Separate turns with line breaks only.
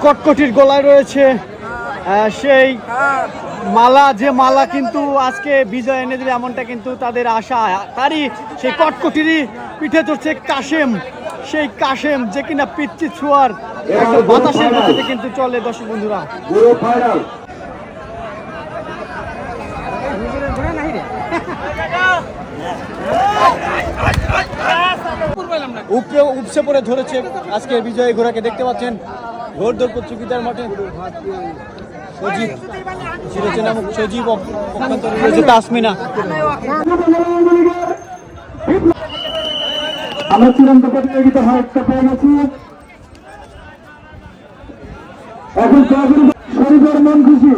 কটকটির গলায় রয়েছে সেই মালা, যে মালা কিন্তু আজকে বিজয় এনে দেবে এমনটা কিন্তু তাদের আশা। তারই সেই কটকটিরই পিঠে চড়ছে কাশেম, সেই কাশেম যে কিনা পিচ্ছি ছোঁয়ার বাতাসের মধ্যে কিন্তু চলে। দর্শক বন্ধুরা, উপসে পড়ে ধরেছে আজকে বিজয়ী ঘোড়াকে। দেখতে পাচ্ছেন ঘোড়দৌড় প্রতিযোগিতার মাঠে সজীব সিরাজ নামক সজীব রয়েছে তাসমিনা।
আমরা চূড়ান্ত প্রতিযোগিতা হাতটা পেয়ে গেছি। এখন শরীরের মন খুশি।